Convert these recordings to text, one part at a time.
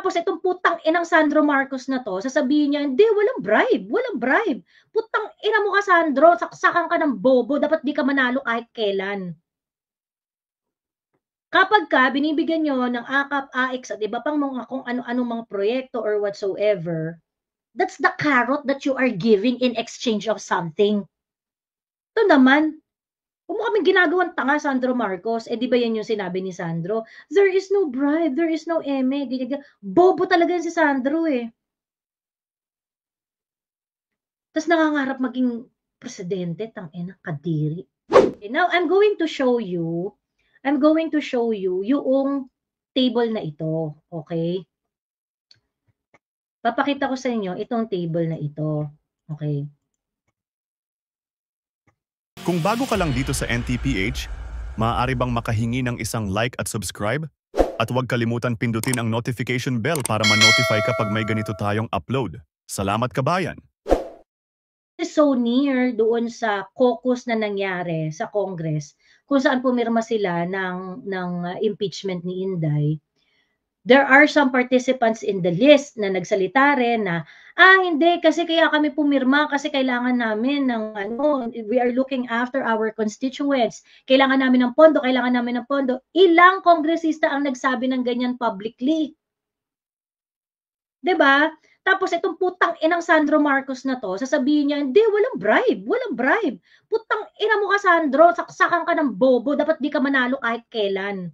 Tapos itong putang inang Sandro Marcos na to, sasabihin niya, hindi, walang bribe, walang bribe. Putang ina mo ka, Sandro, saksakan ka ng bobo, dapat di ka manalo kahit kailan. Kapag ka binibigyan nyo ng AKAP, AIX at iba pang mga kung ano-ano mga proyekto or whatsoever, that's the carrot that you are giving in exchange of something. Ito naman, kung mo kaming ginagawang tanga, Sandro Marcos, di ba yan yung sinabi ni Sandro? There is no bribe, there is no eme. Bobo talaga yan si Sandro eh. Tapos nangangarap maging presidente, tangina, kadiri. Okay, now, I'm going to show you yung table na ito, okay? Papakita ko sa inyo itong table na ito, okay? Kung bago ka lang dito sa NTPH, maaari bang makahingi ng isang like at subscribe? At huwag kalimutan pindutin ang notification bell para ma-notify kapag may ganito tayong upload. Salamat kabayan! So near doon sa caucus na nangyari sa Congress, kung saan pumirma sila ng impeachment ni Inday, there are some participants in the list na nagsalita rin na, hindi, kasi kaya kami pumirma kasi kailangan namin ng we are looking after our constituents. Kailangan namin ng pondo, kailangan namin ng pondo. Ilang kongresista ang nagsabi ng ganyan publicly? 'Di ba? Tapos itong putang inang Sandro Marcos na to, sasabihin niya, hindi, walang bribe, walang bribe. Putang ina mo ka, Sandro, saksakan ka ng bobo, dapat di ka manalo kahit kailan.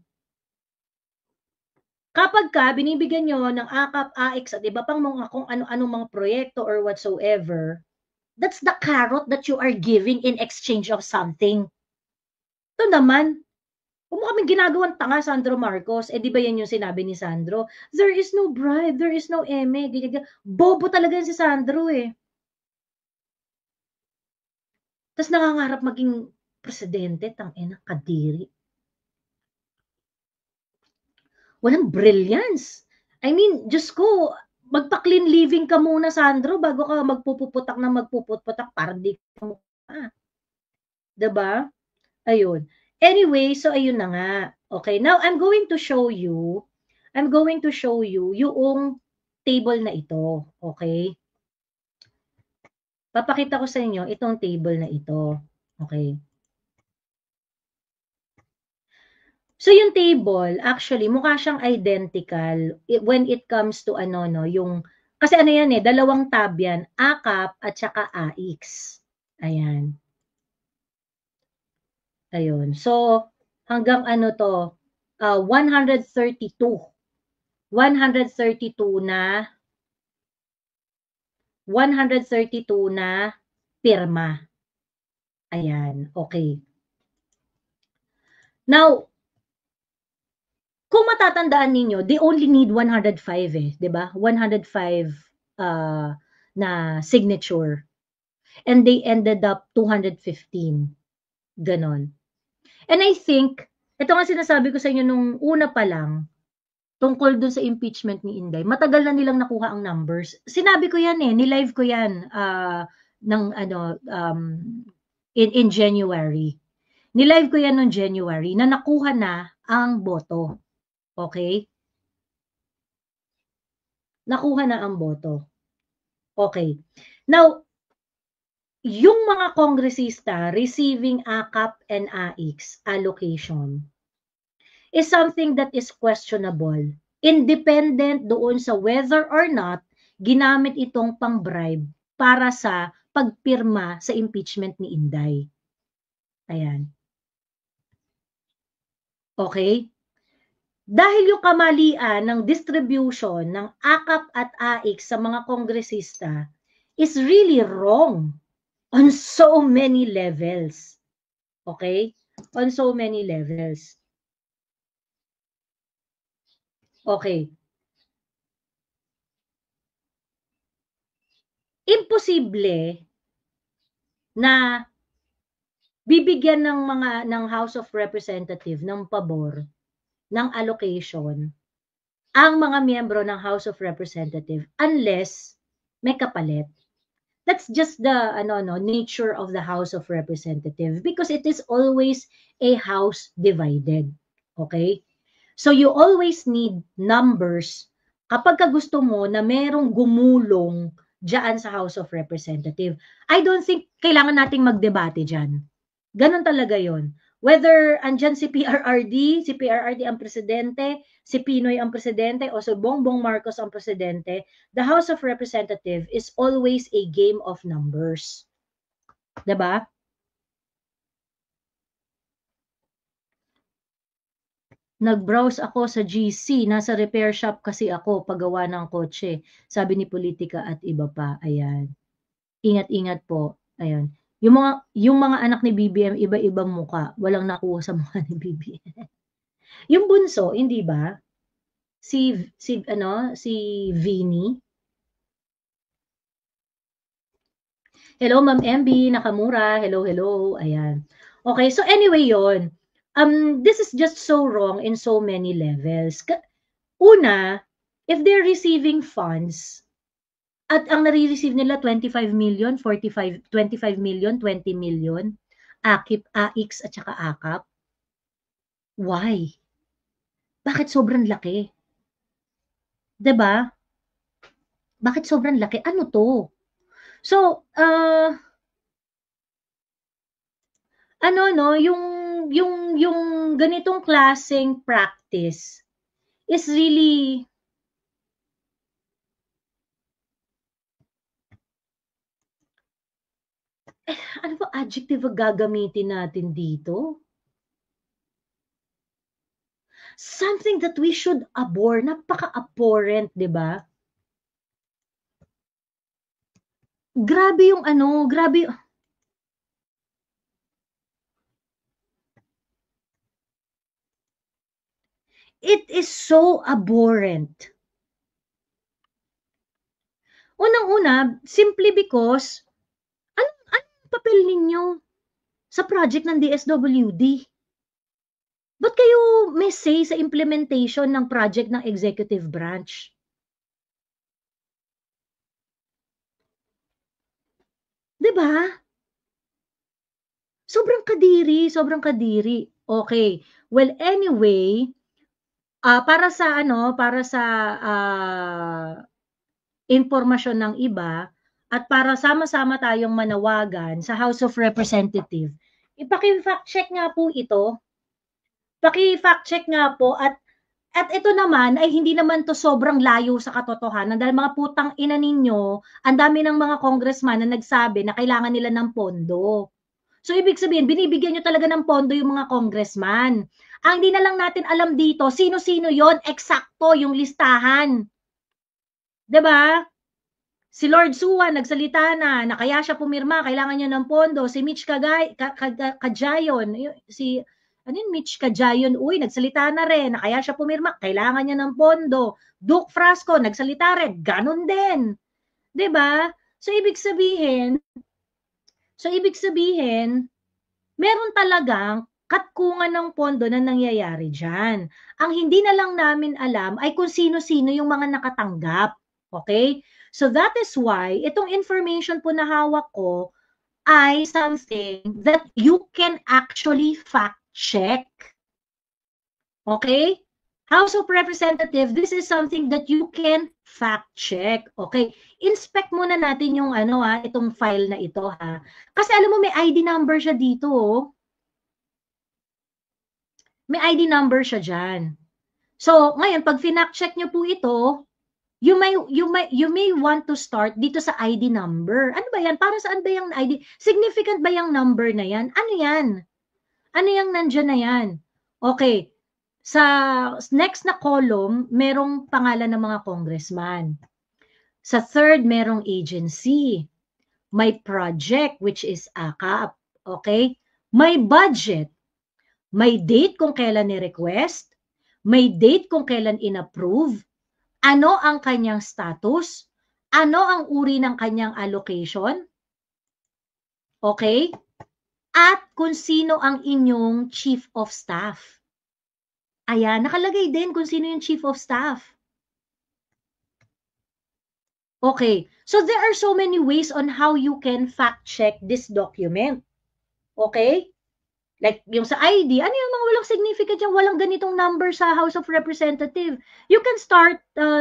Kapag ka binibigyan nyo ng AKAP, AIX at iba pang mga kung ano-ano mga proyekto or whatsoever, that's the carrot that you are giving in exchange of something. Ito naman, kung mo kaming ginagawang tanga, Sandro Marcos, di ba yan yung sinabi ni Sandro? There is no bribe, there is no eme. Bobo talaga yan si Sandro eh. Tapos nangangarap maging presidente, tangina, kadiri. Walang brilliance. I mean, Diyos ko, magpa-clean living ka muna, Sandro, bago ka magpupuputak na magpuputak para di ka mukha. Diba? Ayun. Anyway, so ayun na nga. Okay, now I'm going to show you yung table na ito. Okay? Papakita ko sa inyo itong table na ito. Okay? So yung table, actually, mukha siyang identical when it comes to yung, kasi yan dalawang tab yan, AKAP at saka AIX. Ayan. Ayun. So, hanggang 132. 132 na pirma. Ayan. Okay. Now, kung matatandaan ninyo, they only need 105 'di ba? 105 na signature. And they ended up 215. Ganon. And I think, ito nga sinasabi ko sa inyo nung una pa lang, tungkol dun sa impeachment ni Inday, matagal na nilang nakuha ang numbers. Sinabi ko yan nilive ko yan in January. Nilive ko yan noong January na nakuha na ang boto. Okay? Nakuha na ang boto. Okay. Now, yung mga kongresista receiving AKAP and AIX allocation is something that is questionable. Independent doon sa whether or not ginamit itong pang-bribe para sa pagpirma sa impeachment ni Inday. Ayan. Okay? Dahil yung kamalian ng distribution ng AKAP at AIX sa mga kongresista is really wrong on so many levels. Okay? On so many levels. Okay. Imposible na bibigyan ng House of Representatives ng pabor ng allocation ang mga miyembro ng House of Representatives unless may kapalit. That's just the nature of the House of Representatives because it is always a house divided. Okay? So you always need numbers kapag ka gusto mo na merong gumulong diyan sa House of Representatives. I don't think kailangan nating magdebate diyan. Gano'n talaga 'yon. Whether andiyan si PRRD ang presidente, si Pinoy ang presidente, o si Bongbong Marcos ang presidente, the House of Representatives is always a game of numbers. 'Di ba? Nag-browse ako sa GC, nasa repair shop kasi ako, paggawa ng kotse, sabi ni Politika at iba pa, ayan. Ingat-ingat po, ayun. Yung mga anak ni BBM iba-ibang mukha, walang nakuha sa mukha ni BBM. Yung bunso, hindi ba? Si Vinny. Hello Ma'am MB Nakamura, hello, ayan. Okay, so anyway 'yon. This is just so wrong in so many levels. Una, if they're receiving funds at ang nare-receive nila 25 million, 45, 25 million, 20 million, AKIP, AIX at saka AKAP, why? Bakit sobrang laki? 'Di ba? Bakit sobrang laki? Ano 'to? So, ano 'no, yung ganitong klaseng practice is really ano ba adjective ang gagamitin natin dito? Something that we should abhor, napaka-abhorrent, 'di ba? Grabe yung ano, grabe it is so abhorrent. Unang-una, simply because anong papel ninyo sa project ng DSWD? Ba't kayo may say sa implementation ng project ng executive branch? 'Di ba? Sobrang kadiri, sobrang kadiri. Okay, well anyway, para sa ano, para sa, impormasyon ng iba at para sama-sama tayong manawagan sa House of Representative, paki-fact check nga po ito. Paki-fact check nga po at ito naman ay hindi naman 'to sobrang layo sa katotohanan dahil mga putang ina ninyo, ang dami ng mga congressman na nagsabi na kailangan nila ng pondo. So ibig sabihin binibigyan niyo talaga ng pondo yung mga congressman. Ang hindi na lang natin alam dito sino-sino 'yon, eksakto yung listahan. 'Di ba? Si Lord Suwan nagsalita na kaya siya pumirma, kailangan niya ng pondo. Si Mitch Kajayon, si ano yun, Mitch Kajayon, nagsalita na rin na kaya siya pumirma, kailangan niya ng pondo. Duke Frasco, nagsalita rin, ganun din. 'Di ba? So ibig sabihin, meron talagang katkungan ng pondo na nangyayari diyan. Ang hindi na lang namin alam ay kung sino-sino yung mga nakatanggap. Okay? So that is why itong information po na hawak ko ay something that you can actually fact check. Okay? House of Representatives, this is something that you can fact check. Okay? Inspect muna natin yung itong file na ito ha. Kasi alam mo may ID number siya dito oh. May ID number siya diyan. So, ngayon pag finact check niyo po ito, you may want to start dito sa ID number. Ano ba 'yan? Para saan ba 'yang ID? Significant ba 'yang number na 'yan? Ano 'yan? Ano 'yang nandiyan na 'yan? Okay. Sa next na column, merong pangalan ng mga congressman. Sa third, merong agency. May project, which is AKAP. Okay? May budget. May date kung kailan ni-request. May date kung kailan in-approve. Ano ang kanyang status? Ano ang uri ng kanyang allocation? Okay? At kung sino ang inyong chief of staff. Ayan, nakalagay din kung sino yung chief of staff. Okay, so there are so many ways on how you can fact check this document. Okay? Like, yung sa ID, ano yung mga walang significant yung walang ganitong number sa House of Representative? You can start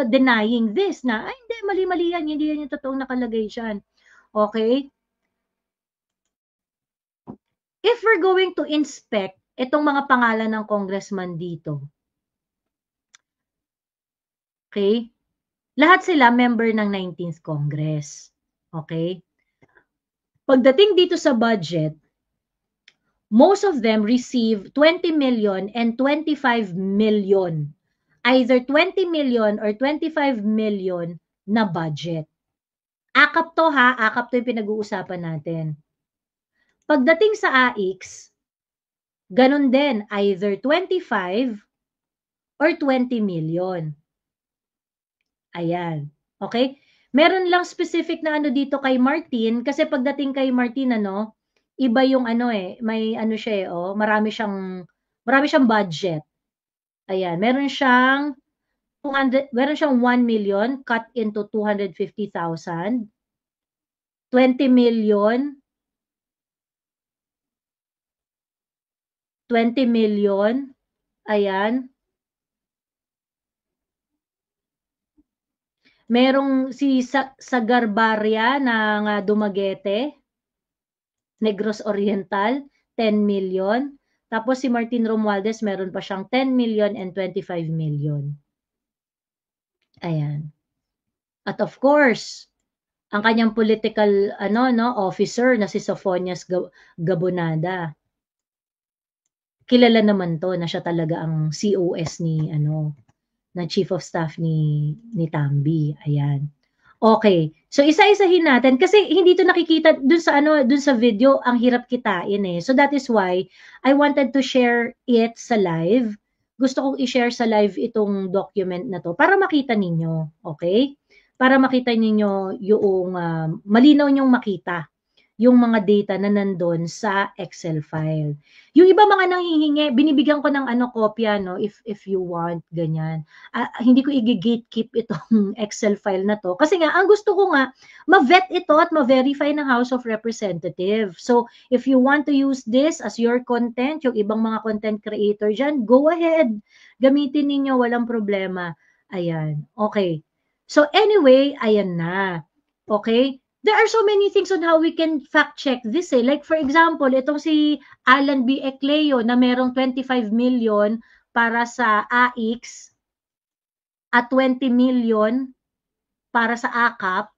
denying this na, ay hindi, mali-mali yan, hindi yan yung totoong nakalagay dyan. Okay? If we're going to inspect itong mga pangalan ng congressman dito, okay? Lahat sila member ng 19th Congress. Okay? Pagdating dito sa budget, most of them receive 20 million and 25 million. Either 20 million or 25 million na budget. Akap to ha, akap to yung pinag-uusapan natin. Pagdating sa AIX, ganun din, either 25 or 20 million. Ayan. Okay? Meron lang specific na ano dito kay Martin, kasi pagdating kay Martin, ano, iba yung ano may ano siya marami siyang budget. Ayan, meron siyang 1 million cut into 250,000. 20 million. 20 million. Ayan. Merong si Sagarbarya ng Dumaguete, Negros Oriental, 10 million. Tapos si Martin Romualdez, meron pa siyang 10 million and 25 million. Ayan. At of course, ang kanyang political officer na si Sophonias Gabonada. Kilala naman to na siya talaga ang COS ni na Chief of Staff ni Tambi. Ayan. Okay. So isa-isahin natin kasi hindi to nakikita dun sa video, ang hirap kitain eh. So that is why I wanted to share it sa live. Gusto kong i-share sa live itong document na to para makita ninyo, okay? Para makita ninyo yung malinaw nyong makita yung mga data na nandun sa Excel file. Yung iba mga nanghihingi, binibigyan ko ng kopya, no, if you want, ganyan. Hindi ko i-gatekeep itong Excel file na to. Kasi nga, ang gusto ko nga, ma-vet ito at ma-verify ng House of Representatives. So, if you want to use this as your content, yung ibang mga content creator dyan, go ahead. Gamitin ninyo, walang problema. Ayan. Okay. So, anyway, ayan na. Okay? There are so many things on how we can fact check this eh. Like for example, itong si Alan B. Ecleo na merong 25 million para sa AIX at 20 million para sa AKAP.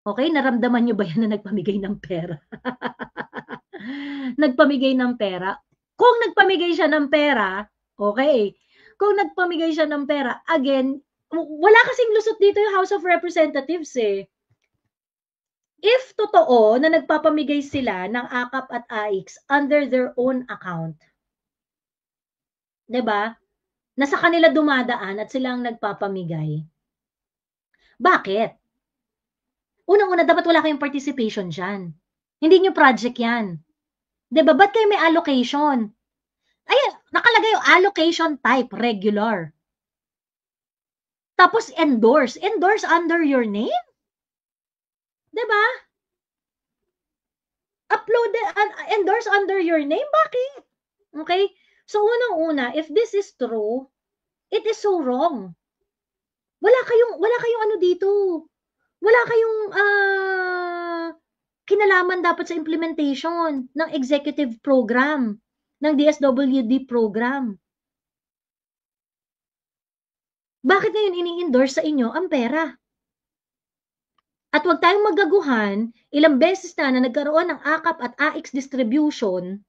Okay, naramdaman nyo ba yan na nagpamigay ng pera? Nagpamigay ng pera. Kung nagpamigay siya ng pera, okay. Kung nagpamigay siya ng pera, again, wala kasing lusot dito yung House of Representatives eh. If totoo na nagpapamigay sila ng AKAP at AIX under their own account, 'di ba? Na sa kanila dumadaan at sila ang nagpapamigay. Bakit? Unang-una, dapat wala kayong participation diyan. Hindi niyo project 'yan. 'Di ba? Ba't kayo may allocation? Ayan, nakalagay yung allocation type, regular. Tapos endorse. Endorse under your name? 'Di ba? Upload endorse under your name? Bakit? Okay? So unang-una, if this is true, it is so wrong. Wala kayong ano dito. Wala kayong kinalaman dapat sa implementation ng executive program, ng DSWD program. Bakit ngayon ini-endorse sa inyo ang pera? At huwag tayong magaguhan, ilang beses na nagkaroon ng AKAP at AIX distribution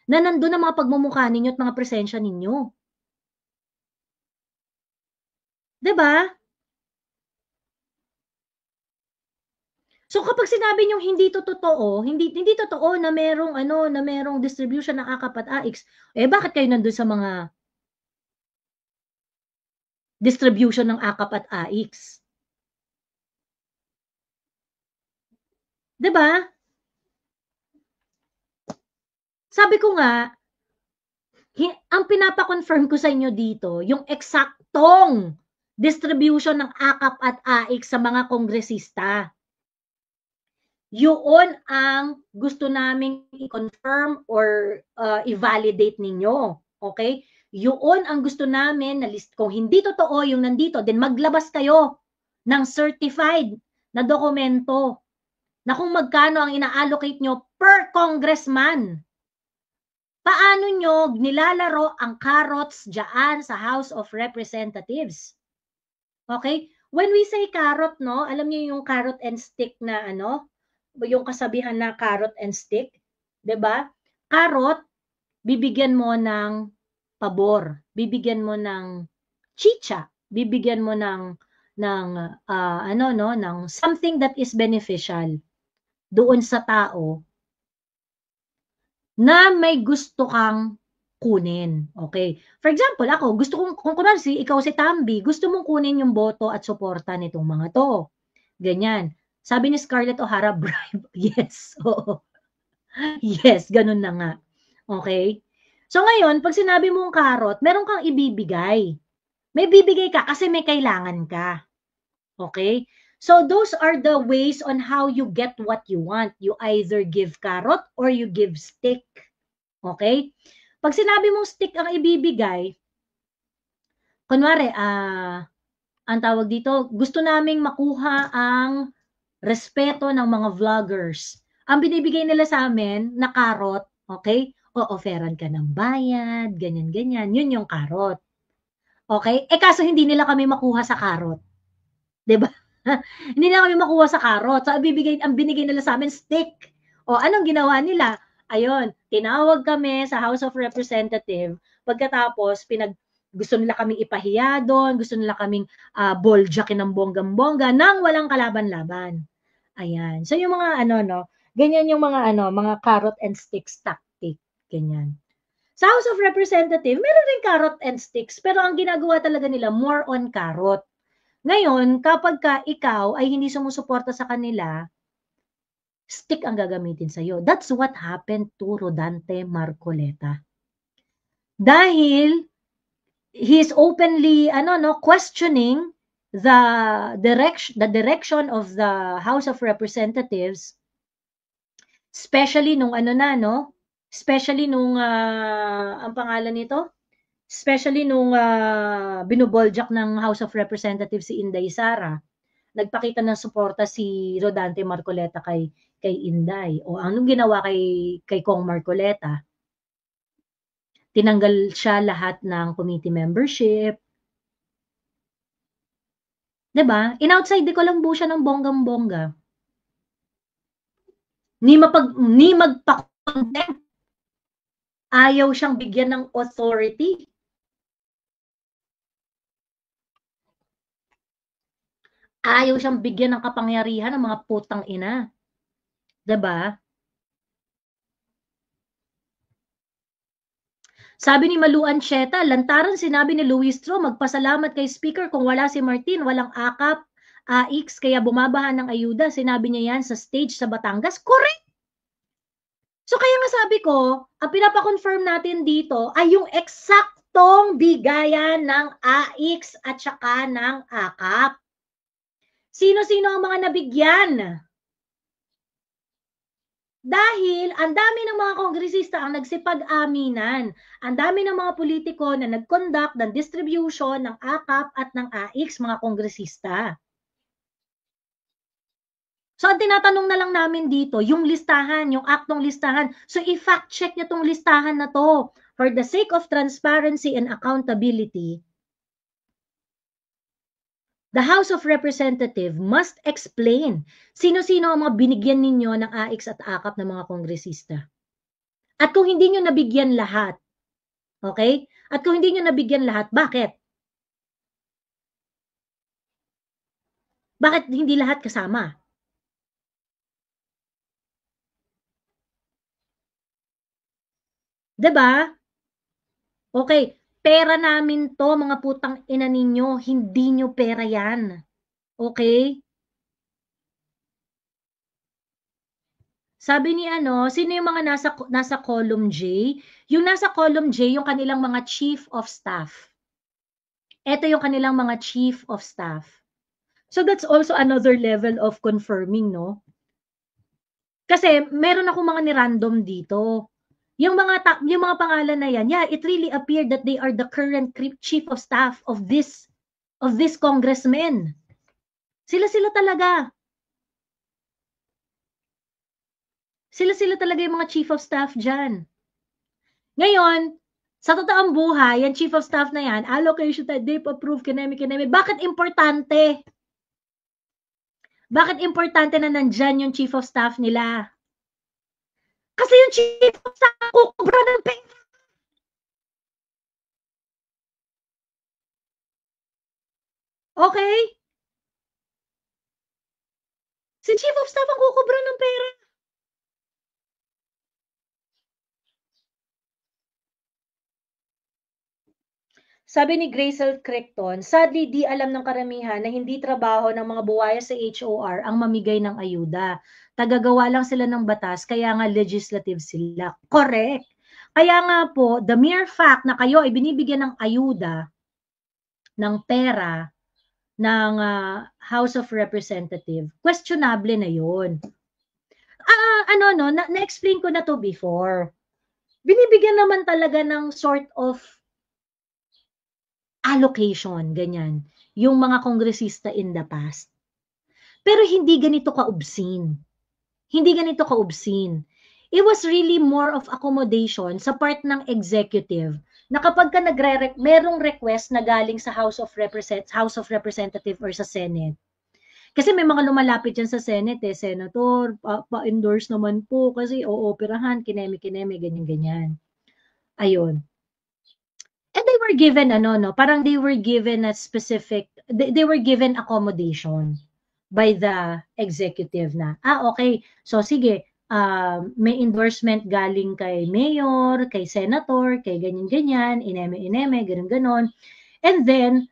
na nandun ang mga pagmumukha ninyo at mga presensya ninyo. 'Di ba? So kapag sinabi niyo hindi to totoo, hindi totoo na merong distribution ng AKAP at AIX, eh bakit kayo nandun sa mga distribution ng AKAP at AIX? 'Di ba? Sabi ko nga, ang pinapa-confirm ko sa inyo dito, yung eksaktong distribution ng AKAP at AIX sa mga kongresista. Yun ang gusto naming i-confirm or i-validate ninyo. Okay? Yun ang gusto namin na list. Kung hindi totoo yung nandito, then maglabas kayo ng certified na dokumento na kung magkano ang ina-allocate nyo per congressman. Paano nyo nilalaro ang carrots dyan sa House of Representatives? Okay? When we say carrot, no, alam niyo yung carrot and stick na ano, yung kasabihan na carrot and stick, 'di ba? Carrot, bibigyan mo ng pabor, bibigyan mo ng chicha, bibigyan mo ng ano no, ng something that is beneficial doon sa tao na may gusto kang kunin. Okay? For example, ako, gusto kong, kung kunwari ikaw si Tambi, gusto mong kunin yung boto at suporta nitong mga to. Ganyan. Sabi ni Scarlett O'Hara, bribe. Yes. Oo. Yes, ganun na nga. Okay? So ngayon, pag sinabi mong carrot, meron kang ibibigay. May bibigay ka kasi may kailangan ka. Okay? So those are the ways on how you get what you want. You either give carrot or you give stick. Okay? Pag sinabi mong stick ang ibibigay, kunwari, ang tawag dito, gusto naming makuha ang respeto ng mga vloggers. Ang binibigay nila sa amin na carrot, okay? O-offeran ka ng bayad, ganyan-ganyan. Yun yung carrot. Okay? Eh kaso hindi nila kami makuha sa carrot. 'Di ba? Hindi nila kami makuha sa carrot. So ang binigay nila sa amin stick. O anong ginawa nila? Ayun, tinawag kami sa House of Representative. Pagkatapos gusto nila kaming ipahiya doon, gusto nila kaming boljakin ng bonggang-bongga nang walang kalaban-laban. Ayan. So yung mga ano no, ganyan yung mga carrot and sticks tactic, ganyan. Sa House of Representative, meron rin carrot and sticks, pero ang ginagawa talaga nila more on carrot. Ngayon, kapag ikaw ay hindi sumusuporta sa kanila, stick ang gagamitin sa'yo. That's what happened to Rodante Marcoleta. Dahil he's openly questioning the direction of the House of Representatives, especially nung especially nung ang pangalan nito, especially nung binuboljak ng House of Representatives si Inday Sara. Nagpakita ng suporta si Rodante Marcoleta kay Inday. O anong ginawa kay Kong Marcoleta? Tinanggal siya lahat ng committee membership. 'Di ba? In-outside ko lang po siya ng bonggang-bongga. Ni magpa-contempt. Ayaw siyang bigyan ng authority. Ayaw siyang bigyan ng kapangyarihan ng mga putang ina. 'Di ba? Sabi ni Malu Ancheta, lantaran sinabi ni Luis Tro, magpasalamat kay Speaker kung wala si Martin, walang akap, AX, kaya bumabahan ng ayuda. Sinabi niya yan sa stage sa Batangas. Correct! So kaya nga sabi ko, ang pinapa-confirm natin dito ay yung eksaktong bigayan ng AX at saka ng akap. Sino-sino ang mga nabigyan? Dahil ang dami ng mga kongresista ang nagsipag-aminan. Ang dami ng mga politiko na nag-conduct ng distribution ng AKAP at ng AX, mga kongresista. So, ang tinatanong na lang namin dito, yung listahan, yung aktong listahan. So, i-fact check nyo tong listahan na to. For the sake of transparency and accountability, the House of Representatives must explain sino-sino ang mga binigyan ninyo ng AX at AKAP ng mga kongresista. At kung hindi nyo nabigyan lahat, okay? At kung hindi nyo nabigyan lahat, bakit? Bakit hindi lahat kasama? Diba? Okay, pera namin to, mga putang ina ninyo, hindi nyo pera yan. Okay? Sabi ni sino yung mga nasa column J? Yung nasa column J, yung kanilang mga chief of staff. Ito yung kanilang mga chief of staff. So that's also another level of confirming, no? Kasi meron akong mga ni-random dito. Yung mga pangalan na yan, yeah, it really appeared that they are the current chief of staff of this congressman. Sila talaga. Sila talaga yung mga chief of staff dyan. Ngayon, sa totoong buhay, yung chief of staff na yan, allocation type, DIP approved, kineme. Bakit importante? Bakit importante na nandyan yung chief of staff nila? Kasi yung chief of staff kukubra ng pera. Okay? Si chief of staff ang kukubra ng pera. Sabi ni Grazel Crichton, sadly di alam ng karamihan na hindi trabaho ng mga buwaya sa HOR ang mamigay ng ayuda. Tagagawa lang sila ng batas, kaya nga legislative sila. Correct. Kaya nga po, the mere fact na kayo ay binibigyan ng ayuda, ng pera, ng House of Representative, questionable na yun. Na-explain ko na to before. Binibigyan naman talaga ng sort of allocation, ganyan, yung mga kongresista in the past. Pero hindi ganito ka-obscene. Hindi ganito ka-obscene. It was really more of accommodation sa part ng executive na kapag ka merong request na galing sa House of Representative or sa Senate. Kasi may mga lumalapit dyan sa Senate Senator, pa-endorse naman po kasi ooperahan, kineme, ganyan-ganyan. Ayun. And they were given parang they were given a specific, they were given accommodation by the executive na, okay, so sige, may endorsement galing kay mayor, kay senator, kay ganyan-ganyan, ineme, ganun-ganon. And then,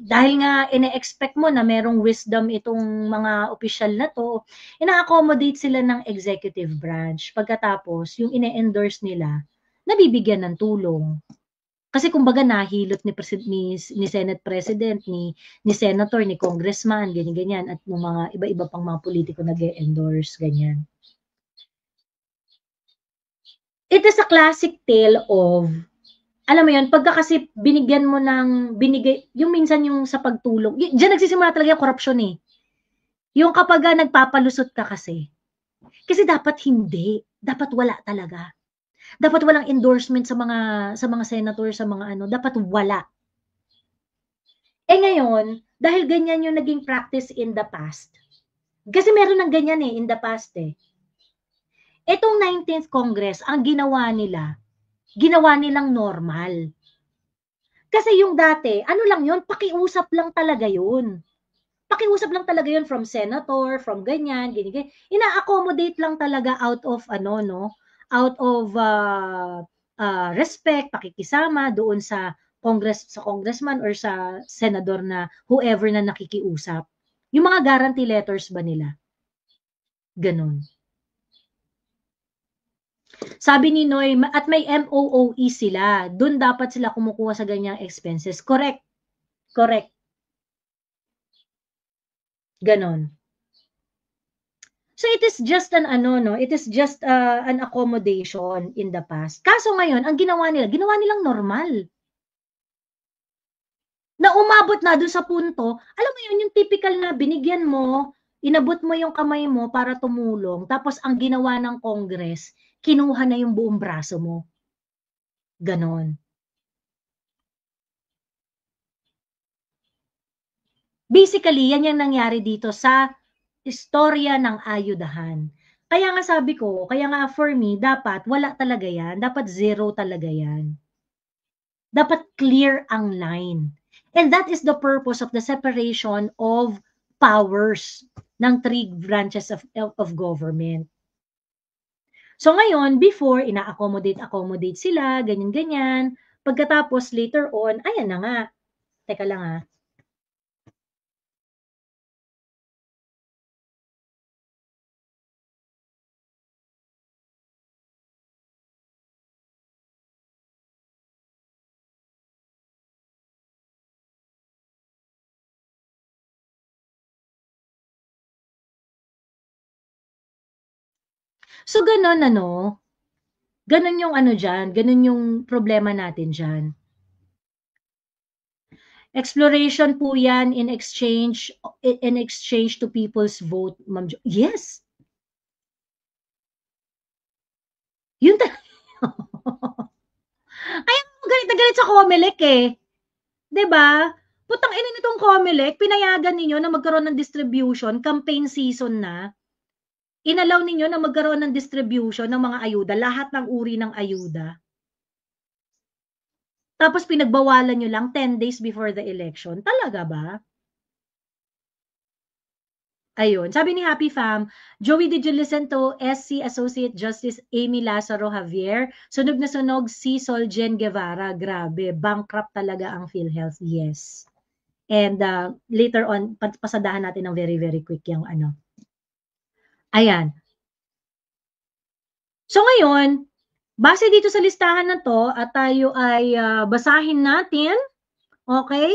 dahil nga ine-expect mo na merong wisdom itong mga opisyal na to, ina-accommodate sila ng executive branch. Pagkatapos, yung ine-endorse nila, nabibigyan ng tulong. Kasi kumbaga nahilot ni Senate President, ni Senator, ni Congressman, ganyan-ganyan, at ng mga iba-iba pang mga politiko nag-endorse, ganyan. It is a classic tale of, alam mo yun, pagka kasi binigyan mo yung minsan yung sa pagtulong, diyan nagsisimula talaga yung korupsyon eh. Yung kapag nagpapalusot ka kasi dapat hindi, dapat wala talaga. Dapat walang endorsement sa mga senator, sa mga dapat wala. Ngayon, dahil ganyan yung naging practice in the past, kasi meron ng ganyan in the past Itong 19th Congress, ang ginawa nilang normal. Kasi yung dati, lang yun, pakiusap lang talaga yun. Pakiusap lang talaga yun from senator, from ganyan. Ina-accommodate lang talaga out of respect, pakikisama doon sa congressman or sa senador na whoever na nakikiusap. Yung mga guarantee letters ba nila? Ganon. Sabi ni Noy, at may MOOE sila. Doon dapat sila kumukuha sa ganyang expenses. Correct. Correct. Ganon. So it is just an an accommodation in the past. Kaso ngayon, ang ginawa nilang normal. Na umabot na doon sa punto, alam mo yun, yung typical na binigyan mo, inabot mo yung kamay mo para tumulong, tapos ang ginawa ng Congress, kinuha na yung buong braso mo. Ganon. Basically, yan yung nangyari dito sa istorya ng ayudahan. Kaya nga sabi ko, kaya nga for me, dapat wala talaga yan. Dapat zero talaga yan. Dapat clear ang line. And that is the purpose of the separation of powers ng three branches of government. So ngayon, before, ina-accommodate sila, ganyan-ganyan. Pagkatapos, later on, ayan na nga. Teka lang So, ganun ano, ganun yung ano dyan, ganun yung problema natin dyan. Exploration po yan in exchange to people's vote, Ma'am Jo. Yes! Yun Kaya ako galit na galit sa COMELEC eh. 'Di ba? Putang ina nitong COMELEC, pinayagan ninyo na magkaroon ng distribution, campaign season na. Inallow ninyo na magkaroon ng distribution ng mga ayuda, lahat ng uri ng ayuda. Tapos pinagbawalan nyo lang 10 days before the election. Talaga ba? Ayun. Sabi ni Happy Fam, Joey, did you listen to SC Associate Justice Amy Lazaro Javier? Sunog na sunog si Soljen Guevara. Grabe. Bankrupt talaga ang PhilHealth. Yes. And later on, pasadahan natin ng very, very quick yung ano. Ayan. So ngayon, base dito sa listahan na to, at tayo ay basahin natin. Okay?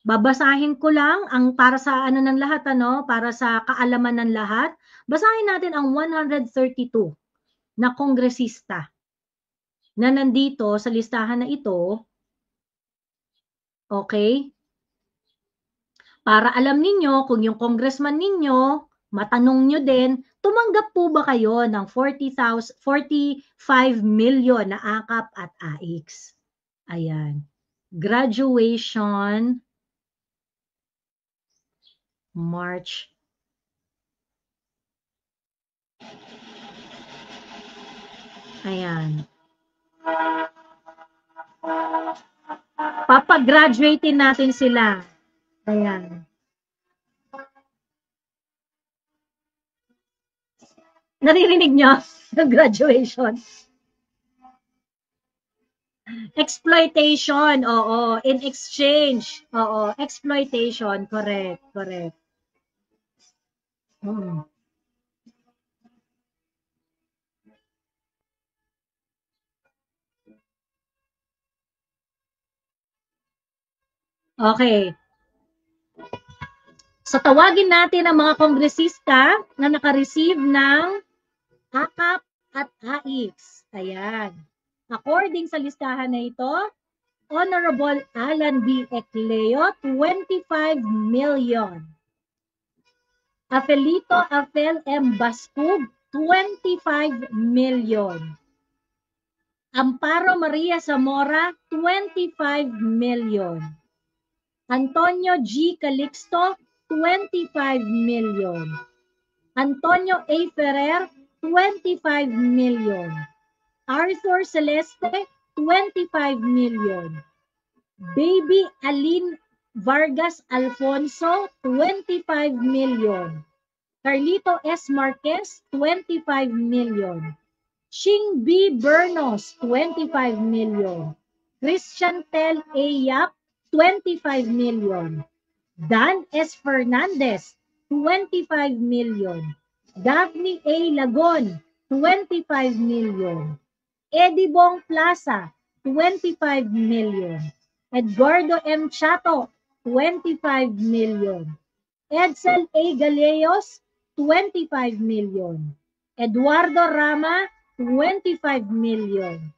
Babasahin ko lang ang para sa ano ng lahat, ano, para sa kaalaman ng lahat. Basahin natin ang 132 na kongresista na nandito sa listahan na ito. Okay? Para alam ninyo kung yung congressman ninyo, matanong nyo din, tumanggap po ba kayo ng 45 million na AKAP at AIX? Ayan. Graduation March. Ayan. Papagraduatein natin sila. Ayan. Naririnig nyo? Graduation. Exploitation, oo. In exchange, oo. Exploitation, correct, correct. Okay. So tawagin natin ang mga kongresista na naka-receive ng AKAP at AIX. Ayan. According sa listahan na ito, Honorable Alan B. Ecleo, 25 million. Afelito Afel M. Baskug, 25 million. Amparo Maria Zamora, 25 million. Antonio G. Calixto, 25 million. Antonio A. Ferrer, 25 million. Arthur Celeste, 25 million. Baby Aline Vargas Alfonso, 25 million. Carlito S. Marquez, 25 million. Shing B. Bernos, 25 million. Christian Tel A. Yap, 25 million. Dan S. Fernandez, 25 million. Daphne A. Lagon, 25 million. Eddie Bong Plaza, 25 million. Eduardo M. Chato, 25 million. Edsel A. Galeos, 25 million. Eduardo Rama, 25 million.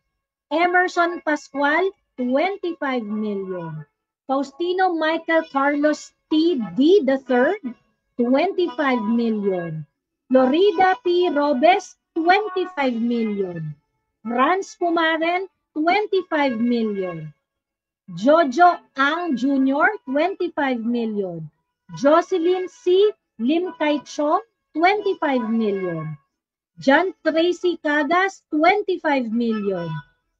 Emerson Pascual, 25 million. Faustino Michael Carlos T. D. III, 25 million. Florida P. Robes, 25 million. Franz Pumaren, 25 million. Jojo Ang Jr., 25 million. Jocelyn C. Lim Kai Chong, 25 million. John Tracy Cagas, 25 million.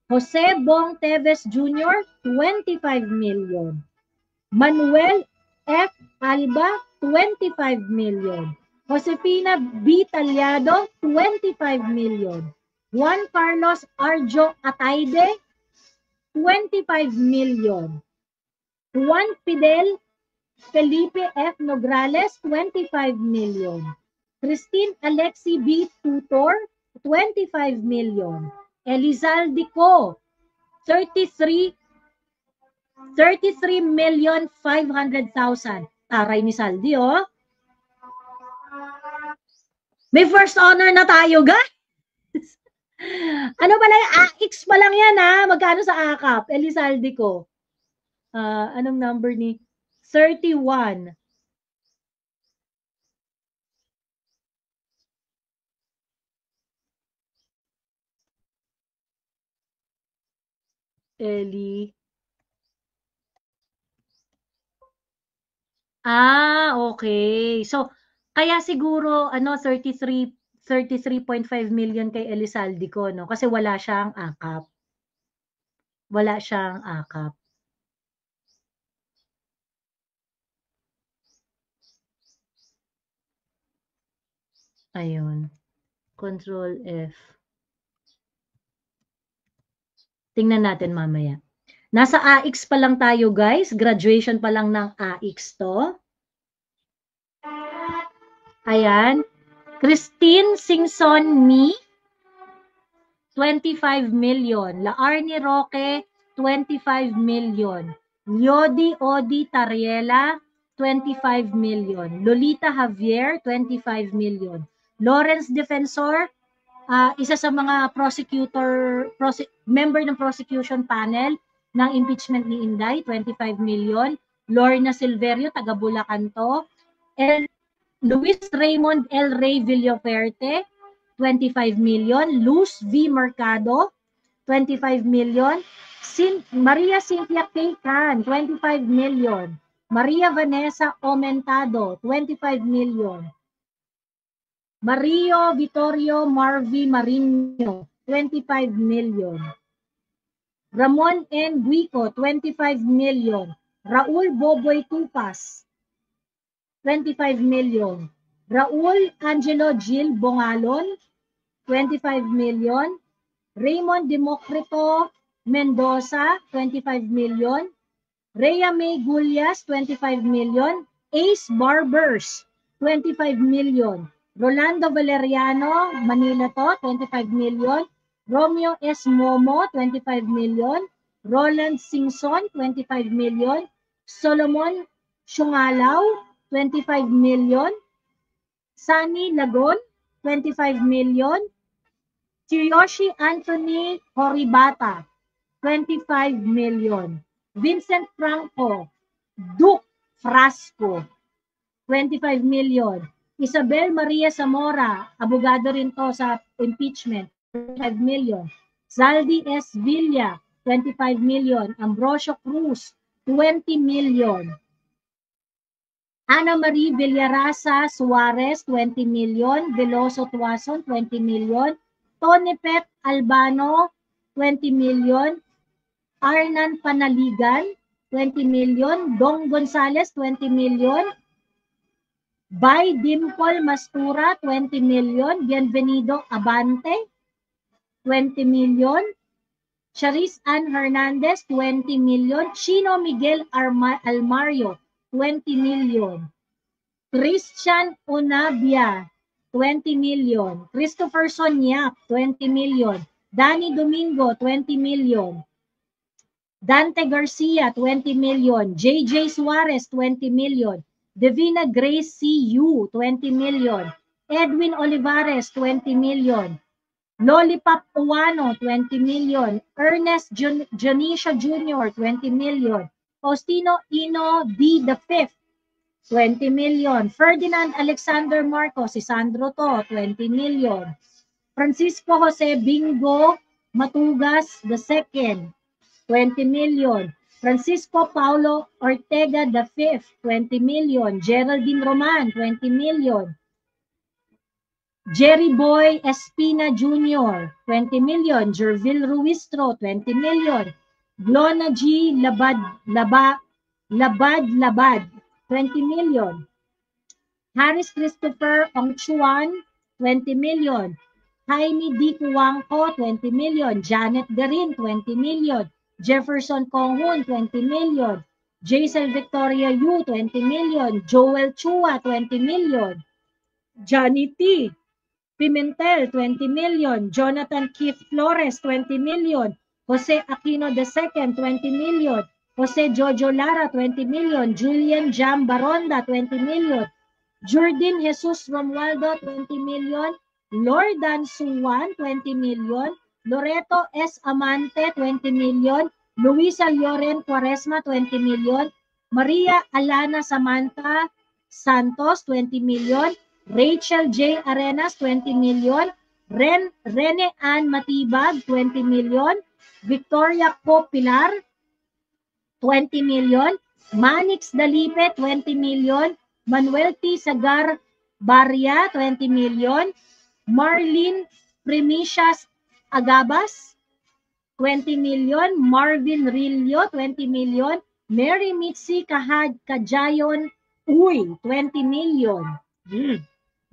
Jose Bong Teves Jr., 25 million. Manuel F. Alba, 25 million. Josefina B. Talyado, 25 million. Juan Carlos Arjo Ataide, 25 million. Juan Fidel Felipe F. Nograles, 25 million. Christine Alexi B. Tutor, 25 million. Elizalde Co, 33,500,000. Taray ni Saldi, oh. May first honor na tayo, guys. Ano pala yung AX pa lang yan ha? Magkano sa AKAP? Elizalde ko. Anong number ni? 31. Eli. Okay. So, kaya siguro, 33.5 million kay Elizalde ko, no? Kasi wala siyang AKAP. Wala siyang AKAP. Ayun. Control F. Tingnan natin mamaya. Nasa AX pa lang tayo, guys. Graduation pa lang ng AX to. Ayan. Christine Singson Mi, 25 million. Laarni Roque, 25 million. Yodi Odi Tariela, 25 million. Lolita Javier, 25 million. Lawrence Defensor, isa sa mga member ng prosecution panel ng impeachment ni Inday, 25 million. Lorna Silverio, taga Bulacan to. Luis Raymond L. Rey Villaferte, 25 million. Luz V. Mercado, 25 million. Maria Cynthia K. Can, 25 million. Maria Vanessa Omentado, 25 million. Mario Vittorio Marvi Marino, 25 million. Ramon N. Guico, 25 million. Raul Boboy Tupas, 25 million. Raul Angelo Gil Bongalon, 25 million. Raymond Democrito Mendoza, 25 million. Rhea May Gullias, 25 million. Ace Barbers, 25 million. Rolando Valeriano, Manila to, 25 million. Romeo S. Momo, 25 million. Roland Singson, 25 million. Solomon Shungalaw, 25 million. Sunny Lagon, 25 million. Tsuyoshi Anthony Horibata, 25 million. Vincent Franco, Duke Frasco, 25 million. Isabel Maria Zamora, abogado rin to sa impeachment, 25 million. Zaldi S. Villa, 25 million. Ambrosio Cruz, 20 million. Ana Marie Villarasa Suarez, 20 million. Veloso Tuason, 20 million. Tony Pet Albano, 20 million. Arnan Panaligan, 20 million. Dong Gonzales, 20 million. By Dimple Mastura, 20 million. Bienvenido Abante, 20 million. Charis Ann Hernandez, 20 million. Chino Miguel Almario, 20 million. Christian Unabia, 20 million. Christopher Sonyap, 20 million. Danny Domingo, 20 million. Dante Garcia, 20 million. JJ Suarez, 20 million. Divina Grace C.U., 20 million. Edwin Olivares, 20 million. Lollipop Uwano, 20 million. Ernest Janisha Jr., 20 million. Faustino Ino D. the Fifth, 20 million. Ferdinand Alexander Marcos, si Sandro to, 20 million. Francisco Jose Bingo Matugas II, 20 million. Francisco Paulo Ortega V, 20 million. Geraldine Roman, 20 million. Jerry Boy Espina Jr., 20 million. Jervil Ruistro, 20 million. Glona G. Labad, 20 million. Harris Christopher Ongchuan, 20 million. Jaime D. Cuangco, 20 million. Janet Garin, 20 million. Jefferson Konghun, 20 million. Jaisel Victoria Yu, 20 million. Joel Chua, 20 million. Johnny T. Pimentel, 20 million. Jonathan Keith Flores, 20 million. Jose Aquino II, 20 million. Jose Jojo Lara, 20 million. Julian Jam Baronda, 20 million. Jordan Jesus Romualdo, 20 million. Lordan Suwan, 20 million. Loreto S. Amante, 20 million. Luisa Lloren Quaresma, 20 million. Maria Alana Samantha Santos, 20 million. Rachel J. Arenas, 20 million. Rene Ann Matibag, 20 million. Victoria Co. Pilar, 20 million. Manix Dalipe, 20 million. Manuel T. Sagar Barria, 20 million. Marlene Primicias Agabas, 20 million. Marvin Rillo, 20 million. Mary Mitzi Kajayon Uy, 20 million.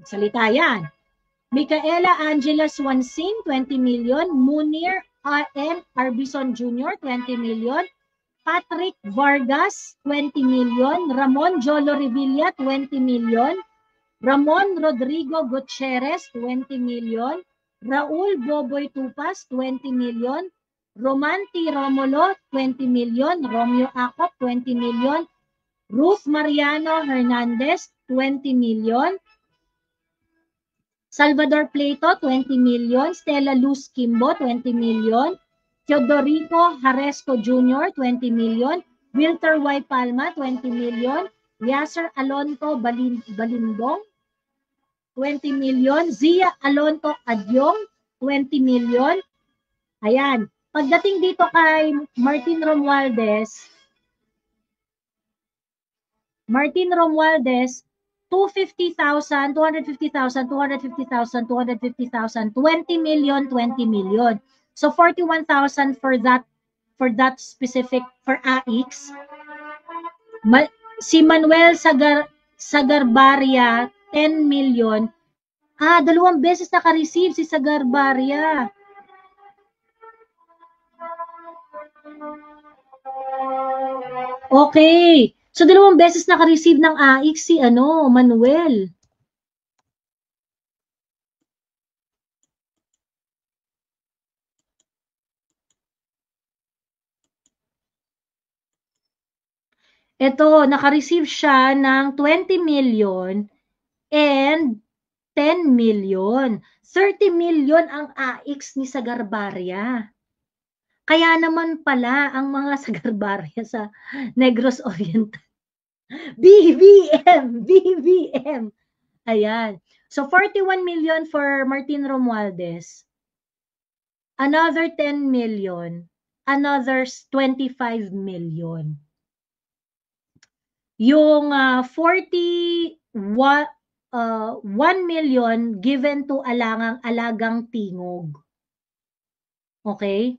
Salita yan. Micaela Angela Swansing, 20 million. Munir A.N. Arbison Jr., 20 million. Patrick Vargas, 20 million. Ramon Jolo Revilla, 20 million. Ramon Rodrigo Gutierrez, 20 million. Raul Boboy Tupas, 20 million. Romanti Romulo, 20 million. Romeo Acop, 20 million. Ruth Mariano Hernandez, 20 million. Salvador Plato, 20 million. Stella Luz Kimbo, 20 million. Teodorico Haresco Jr., 20 million. Wilter Y. Palma, 20 million. Yasser Alonto Balindong, 20 million. Zia Alonto Adyong, 20 million. Ayan. Pagdating dito kay Martin Romualdez, 250,000, 250,000, 250,000, 250,000, 20 million, 20 million. So 41,000 for that specific for AX. Si Manuel Sagarbaria, 10 million. 2 beses naka-receive si Sagarbaria. Okay. So 2 beses naka-receive ng AX si Manuel. Ito, naka-receive siya ng 20 million and 10 million. 30 million ang AX ni Sagarbaria. Kaya naman pala ang mga Sagarbaria sa Negros Oriental. BBM. Ayan. So 41 million for Martin Romualdez. Another 10 million. Another 25 million. Yung 1 million given to alagang tingog. Okay?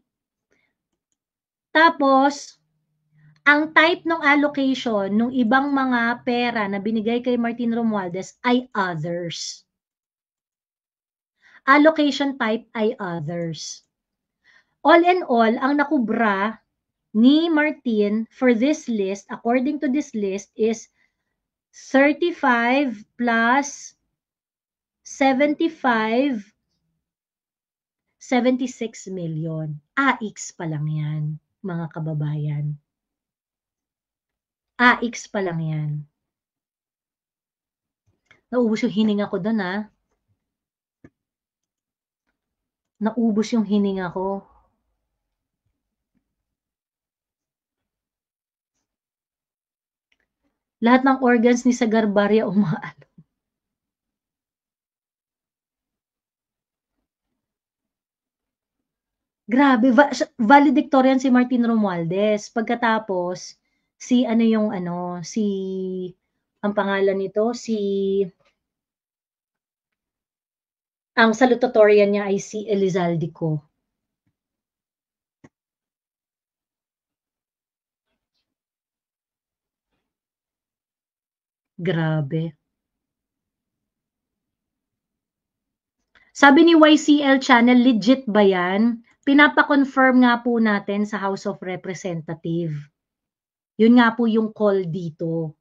Tapos, ang type ng allocation ng ibang mga pera na binigay kay Martin Romualdez ay others. Allocation type ay others. All in all, ang nakubra ni Martin for this list, according to this list, is 35 plus 75, 76 million. AX pa lang yan, mga kababayan. AX pa lang yan. Naubos yung hininga ko doon, ha? Naubos yung hininga ko. Lahat ng organs ni Sagarbaria umaano. Grabe, valedictorian si Martin Romualdez. Pagkatapos, ang pangalan nito, ang salutatorian niya ay si Elizaldico. Grabe. Sabi ni YCL Channel, legit ba yan? Pinapa-confirm nga po natin sa House of Representative. Yun nga po yung call dito.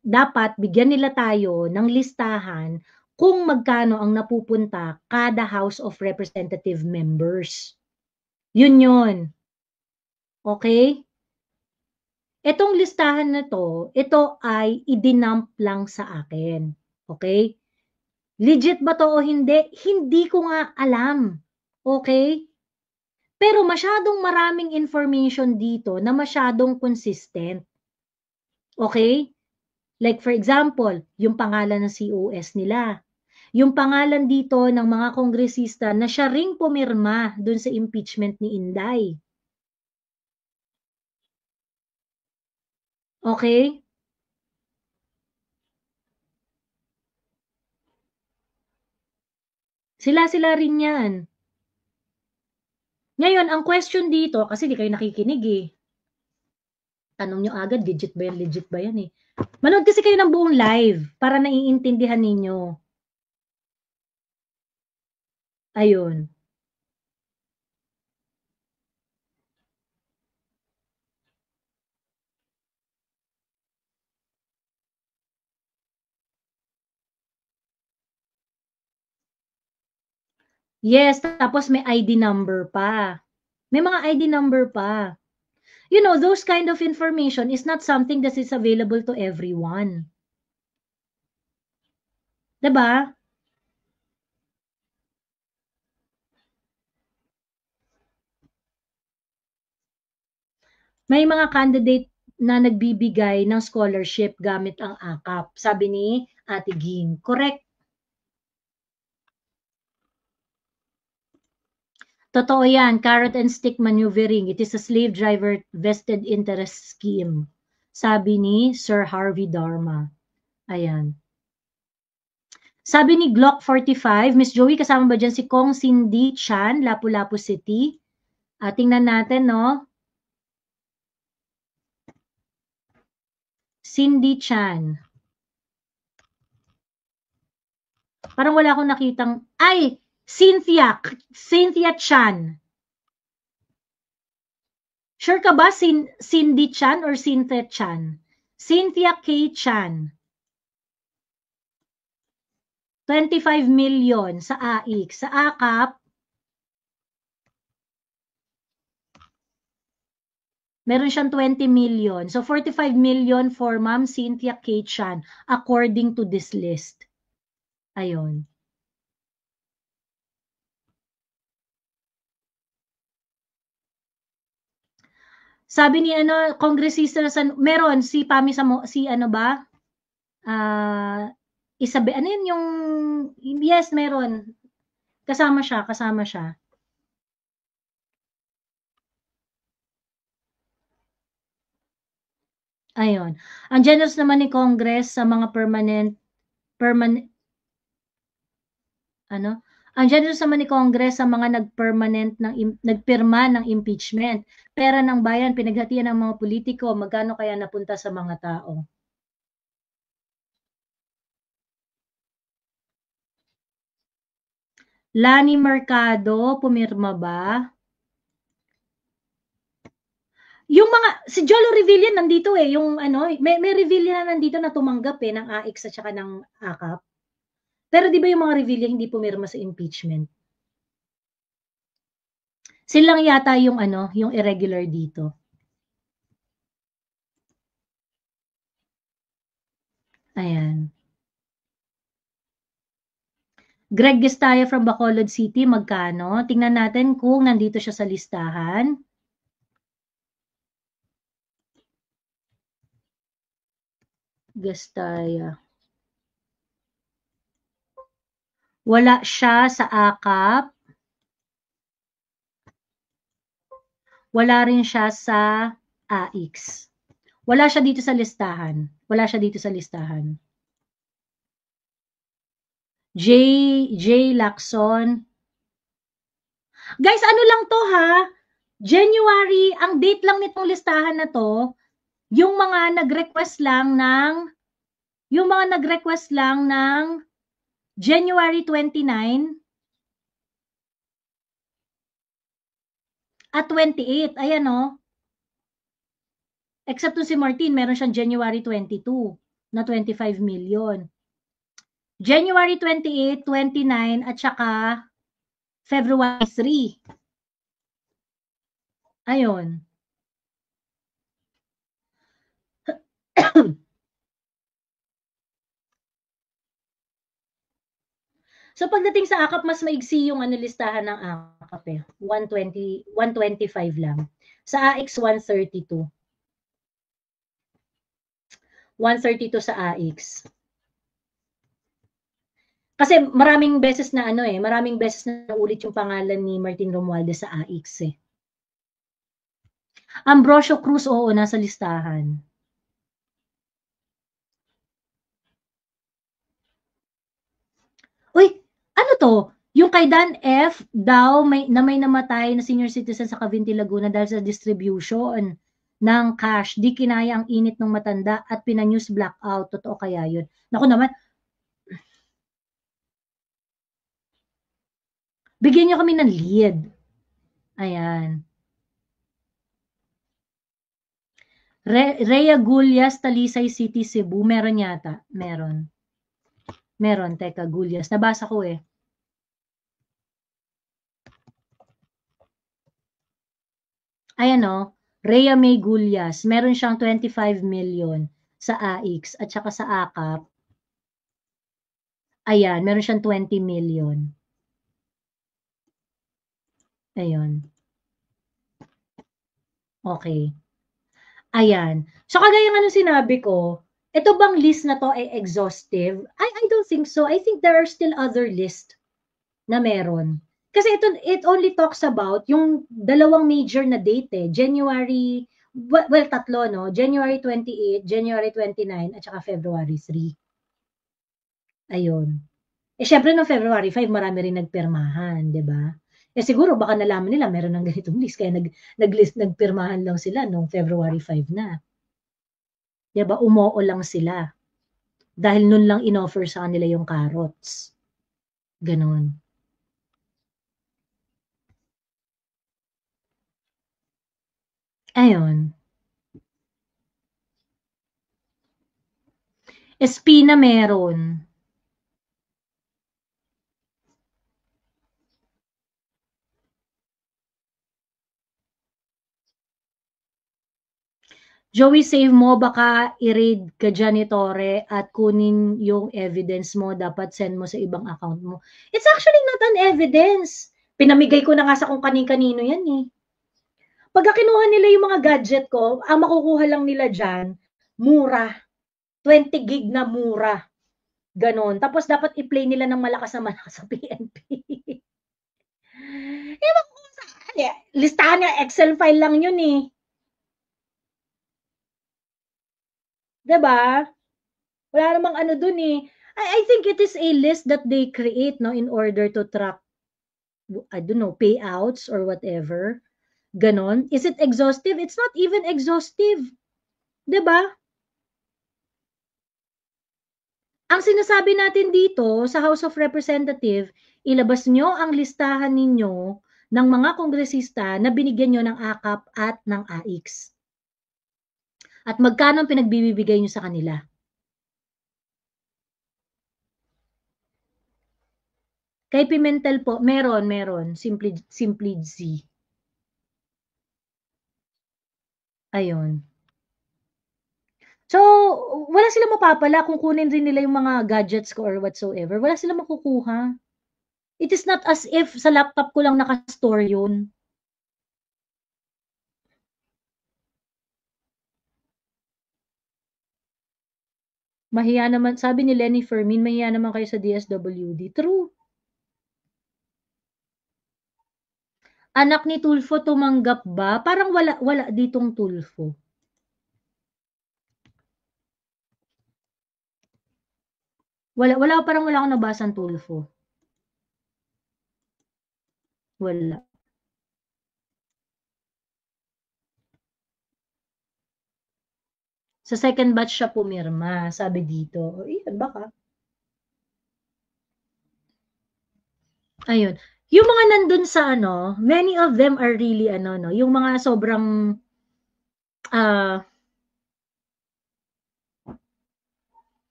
Dapat bigyan nila tayo ng listahan kung magkano ang napupunta kada House of Representative members. Yun yun. Okay? Itong listahan na to, ito ay idinump lang sa akin. Okay? Legit ba 'to o hindi? Hindi ko nga alam, okey? Pero masyadong maraming information dito na masyadong consistent, okey? Like for example, yung pangalan ng COS nila, yung pangalan dito ng mga kongresista na siya ring pumirma dun sa impeachment ni Inday. Okey? Sila-sila rin 'yan. Ngayon ang question dito, kasi 'di kayo nakikinig, eh. Tanong niyo agad legit ba 'yan, eh. Manood kasi kayo ng buong live para naiintindihan ninyo. Ayun. Yes, tapos may ID number pa. May mga ID number pa. You know, those kind of information is not something that is available to everyone. 'Di ba? May mga candidate na nagbibigay ng scholarship gamit ang AKAP, sabi ni Ate Ging. Correct. Totoo yan, carrot and stick maneuvering. It is a slave driver vested interest scheme. Sabi ni Sir Harvey Dharma. Ayan. Sabi ni Glock 45, Miss Joey, kasama ba dyan si Kong Cindy Chan, Lapu-Lapu City? Tingnan natin, no? Cindy Chan. Parang wala akong nakitang, ay! Cynthia Chan. Sure ka ba Cindy Chan or Cynthia Chan? Cynthia K. Chan. 25 million sa AIC. Sa AKAP, meron siyang 20 million. So 45 million for Ma'am Cynthia K. Chan according to this list. Ayun. Sabi ni kongresista na meron si Pami si ano ba? Ano yun yung yes, meron. Kasama siya, kasama siya. Ayun. Ang generous naman ni Congress sa mga ang generous naman ni Congress sa mga nagpirma ng impeachment. Pera ng bayan, pinaghatian ng mga politiko, magkano kaya napunta sa mga tao? Lani Mercado, pumirma ba? Yung mga, si Jolo Revilla nandito eh, yung may Revilla na nandito na tumanggap ng AIC at saka ng AKAP. Pero di ba yung mga Revilla hindi pumirma sa impeachment? Silang yata yung yung irregular dito. Ayan. Greg Gestaya from Bacolod City, magkano? Tingnan natin kung nandito siya sa listahan. Gestaya. Wala siya sa AKAP. Wala rin siya sa AIX. Wala siya dito sa listahan. Wala siya dito sa listahan. J. Lacson. Guys, ano lang to ha? January, ang date lang nitong listahan na to, yung mga nag-request lang ng January 29 at 28. Ayan o. Except to si Martin, meron siyang January 22 na 25 million. January 28, 29 at saka February 3. Ayun. So pagdating sa AKAP, mas maigsi yung listahan ng AKAP eh. 125 lang. Sa AIX, 132. 132 sa AIX. Kasi maraming beses na maraming beses na ulit yung pangalan ni Martin Romualdez sa AIX eh. Ambrosio Cruz, oo, nasa listahan. Uy, ano to? Yung kay Dan F daw may namatay na senior citizen sa Cavinti, Laguna dahil sa distribution ng cash. Di kinaya ang init ng matanda at pina-news blackout. Totoo kaya yun? Naku naman, bigyan niyo kami ng lead. Ayan. Rhea Gulyas, Talisay City, Cebu. Meron yata. Meron. Teka, Gulyas. Nabasa ko eh. Ayan o. Rhea May Gulyas. Meron siyang 25 million sa AIX at saka sa AKAP. Ayan, meron siyang 20 million. Ayun. Okay. Ayan. So kagaya nga nung sinabi ko, ito bang list na to ay exhaustive? I don't think so. I think there are still other list na meron. Kasi it only talks about yung dalawang major na date eh. January, well, tatlo, no? January 28, January 29, at saka February 3. Ayun. Eh, syempre, no February 5, marami rin nagpirmahan, di ba? Eh, siguro, baka nalaman nila, meron ng ganitong list, kaya nagpirmahan lang sila nung February 5 na. Di ba? Umoo lang sila. Dahil nun lang inoffer sa kanila yung carrots. Ganon. Ayun. SP na meron. Joey, save mo, baka i-raid ka dyan ni Tore at kunin yung evidence mo, dapat send mo sa ibang account mo. It's actually not an evidence. Pinamigay ko na nga sa kung kanin-kanino yan eh. Pagka kinuha nila yung mga gadget ko, ang makukuha lang nila dyan, mura. 20 gig na mura. Ganon. Tapos dapat i-play nila ng malakas na malakas sa PNP. Eh, makukuha sa listahan niya, Excel file lang yun eh. Diba? Wala namang ano dun eh. I think it is a list that they create no in order to track, I don't know, payouts or whatever. Ganon. Is it exhaustive? It's not even exhaustive. Diba? Ang sinasabi natin dito sa House of Representatives, ilabas nyo ang listahan ninyo ng mga kongresista na binigyan nyo ng AKAP at ng AIX. At magkano ang pinagbibigay nyo sa kanila? Kay Pimentel po, meron. Simply Z. Ayun. So, wala silang mapapala kung kunin rin nila yung mga gadgets ko or whatsoever. Wala silang makukuha. It is not as if sa laptop ko lang nakastore yun. Mahiya naman, sabi ni Lenny Fermin, mahiya naman kayo sa DSWD. True. Anak ni Tulfo tumanggap ba? Parang wala ditong Tulfo. Parang wala akong nabasang Tulfo. Wala. Sa second batch siya pumirma, sabi dito. Iyan, baka. Ayun. Yung mga nandun sa many of them are really no, yung mga sobrang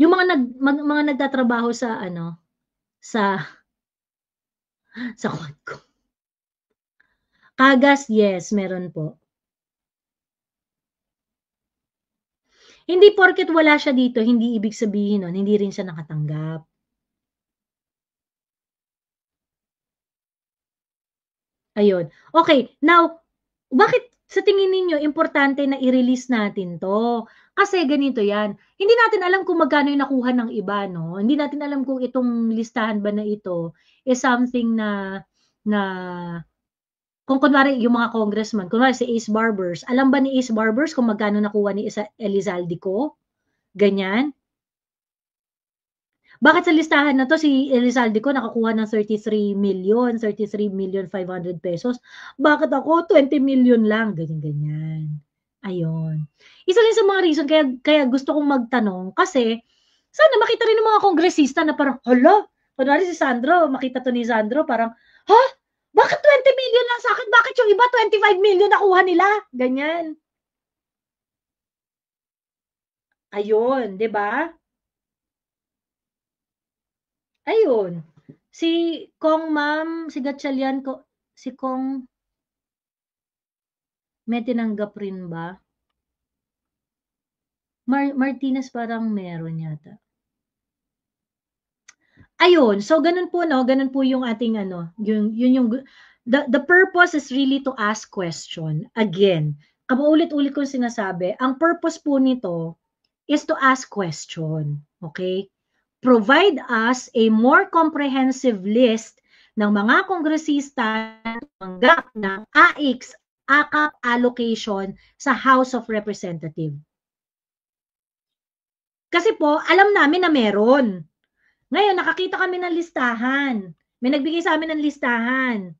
yung mga nagtatrabaho sa sa Quadcom. Kagas, yes, meron po. Hindi porket wala siya dito, hindi ibig sabihin nun, hindi rin siya nakatanggap. Ayun. Okay, now, bakit sa tingin ninyo importante na i-release natin 'to? Kasi ganito 'yan, hindi natin alam kung magkano yung nakuha ng iba 'no, hindi natin alam kung itong listahan ba na ito is something na kung kunwari yung mga congressman, kunwari si Ace Barbers, alam ba ni Ace Barbers kung magkano nakuha ni Elizalde ko? Ganyan. Bakit sa listahan na 'to si Elizalde ko nakakuha ng 33,500,000 pesos, bakit ako 20,000,000 lang, ganyan-ganyan. Ayun. Isa rin sa mga reason kaya kaya gusto kong magtanong kasi sana makita rin ng mga kongresista na parang, hala, kunwari si Sandro, makita 'to ni Sandro parang, "Ha? Bakit 20,000,000 lang sa'kin, bakit yung iba 25,000,000 nakuha nila?" Ganyan. Ayun, 'di ba? Ayun. Si Kong Ma'am, si Gatchalian ko si Kong may tinanggap rin ba? Martinez parang meron yata. Ayun, so ganun po 'no, ganun po yung ating ano, yun yung the purpose is really to ask question. Again, paulit-ulit kong sinasabi, ang purpose po nito is to ask question, okay? Provide us a more comprehensive list ng mga kongresista na tumanggap ng AIX, AKAP allocation sa House of Representatives. Kasi po, alam namin na meron. Ngayon, nakakita kami ng listahan. May nagbigay sa amin ng listahan.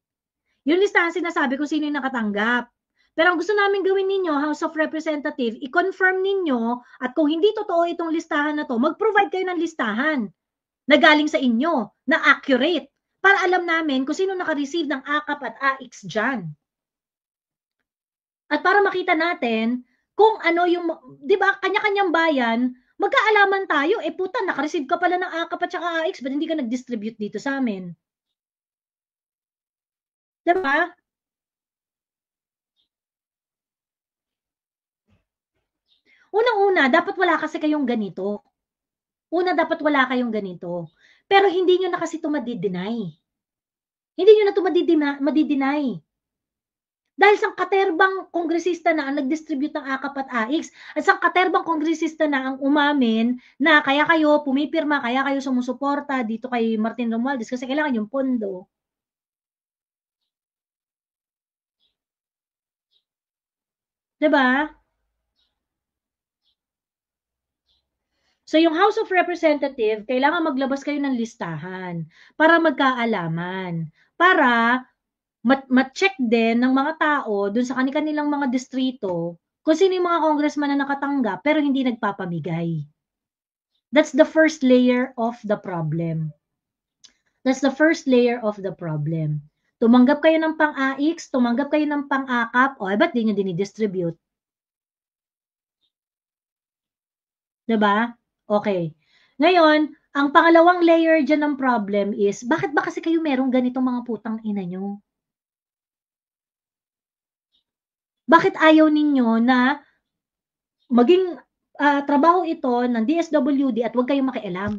Yung listahan sinasabi kung sino yung nakatanggap. Pero ang gusto namin gawin ninyo, House of Representatives, i-confirm ninyo at kung hindi totoo itong listahan na to, mag-provide kayo ng listahan na galing sa inyo, na accurate, para alam namin kung sino naka-receive ng AKAP at AIX dyan. At para makita natin kung ano yung, di ba, kanya-kanyang bayan, magkaalaman tayo, puta, naka-receive ka pala ng AKAP at saka AIX, ba't hindi ka nag-distribute dito sa amin? Di ba? Unang-una, dapat wala kasi kayong ganito. Una, dapat wala kayong ganito. Pero hindi nyo na kasi ito madi-deny. Hindi nyo na ito madi-deny. Dahil sang katerbang kongresista na ang nag-distribute ng AKAP at AIX at sang katerbang kongresista na ang umamin na kaya kayo pumipirma, kaya kayo sumusuporta dito kay Martin Romualdez kasi kailangan yung pondo. Diba? So yung House of Representatives, kailangan maglabas kayo ng listahan para magkaalaman. Para ma-check din ng mga tao dun sa kanilang mga distrito kung sino yung mga congressman na nakatanggap pero hindi nagpapamigay. That's the first layer of the problem. That's the first layer of the problem. Tumanggap kayo ng pang-AIX, tumanggap kayo ng pang-AKAP, o ba't di nyo dinidistribute? Diba? Okay. Ngayon, ang pangalawang layer dyan ng problem is, bakit ba kasi kayo merong ganitong mga putang ina nyo? Bakit ayaw ninyo na maging trabaho ito ng DSWD at huwag kayong makialam?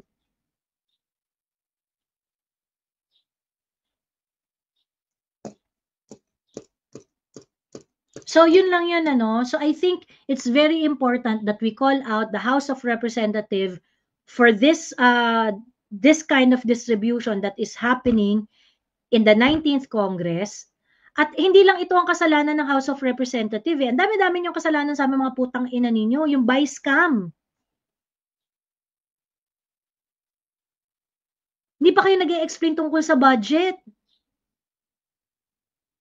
So yun lang yun ano. So I think it's very important that we call out the House of Representatives for this this kind of distribution that is happening in the 19th Congress. At hindi lang ito ang kasalanan ng House of Representatives. Ang dami-dami yung kasalanan sa mga putang ina ninyo, yung buy scam. Hindi pa kayo nag-i-explain tungkol sa budget.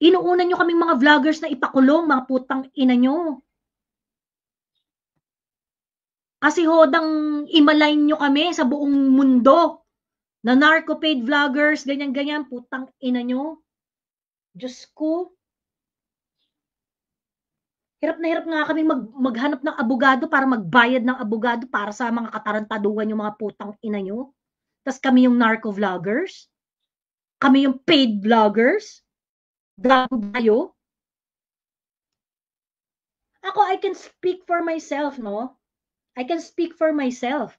Inuuna nyo kaming mga vloggers na ipakulong, mga putang ina nyo. Kasi hodang imalain nyo kami sa buong mundo na narco-paid vloggers, ganyan-ganyan, putang ina nyo. Diyos ko. Hirap na hirap nga kami maghanap ng abogado para magbayad ng abogado para sa mga katarantaduhan yung mga putang ina nyo. Tapos kami yung narco-vloggers. Kami yung paid vloggers. Gago tayo. Ako, I can speak for myself, no? I can speak for myself.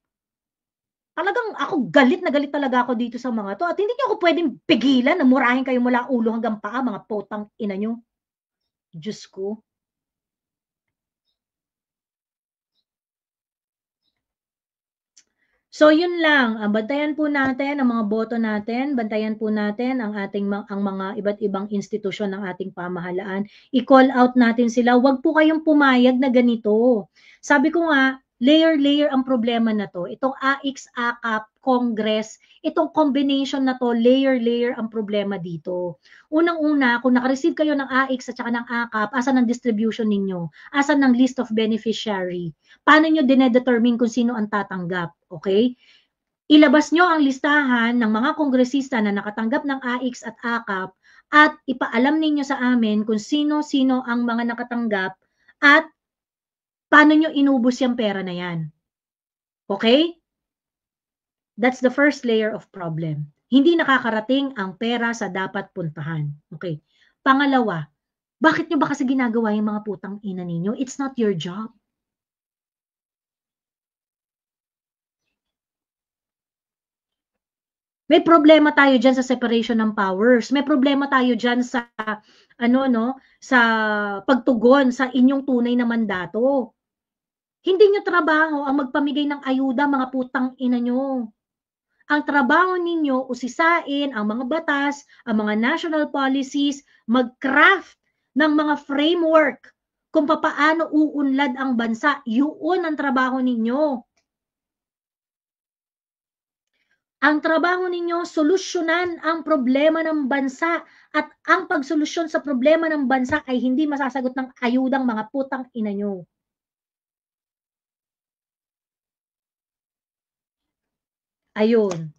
Talagang ako galit na galit talaga ako dito sa mga 'to at hindi niyo ako puwedeng pigilan na murahin kayo mula ulo hanggang paa, mga putang ina niyo. Diyos ko. So yun lang, bantayan po natin ang mga boto natin, bantayan po natin ang ating ang mga iba't ibang institusyon ng ating pamahalaan. I-call out natin sila, wag po kayong pumayag na ganito. Sabi ko nga, layer-layer ang problema na 'to. Itong AIX, AKAP, Congress, itong combination na 'to, layer-layer ang problema dito. Unang-una, kung naka-receive kayo ng AIX at saka ng AKAP, asan ang distribution ninyo? Asan ang list of beneficiary? Paano nyo dinedetermine kung sino ang tatanggap? Okay? Ilabas nyo ang listahan ng mga kongresista na nakatanggap ng AIX at AKAP at ipaalam ninyo sa amin kung sino-sino ang mga nakatanggap at paano nyo inubos yung pera na yan. Okay? That's the first layer of problem. Hindi nakakarating ang pera sa dapat puntahan. Okay. Pangalawa, bakit nyo ba kasi ginagawa yung mga putang ina ninyo? It's not your job. May problema tayo diyan sa separation ng powers. May problema tayo diyan sa ano no, sa pagtugon sa inyong tunay na mandato. Hindi niyo trabaho ang magpamigay ng ayuda, mga putang ina niyo. Ang trabaho ninyo usisain ang mga batas, ang mga national policies, mag-craft ng mga framework kung papaano uunlad ang bansa. Yun ang trabaho ninyo. Ang trabaho ninyo, solusyonan ang problema ng bansa at ang pagsolusyon sa problema ng bansa ay hindi masasagot ng ayudang mga putang ina nyo. Ayun.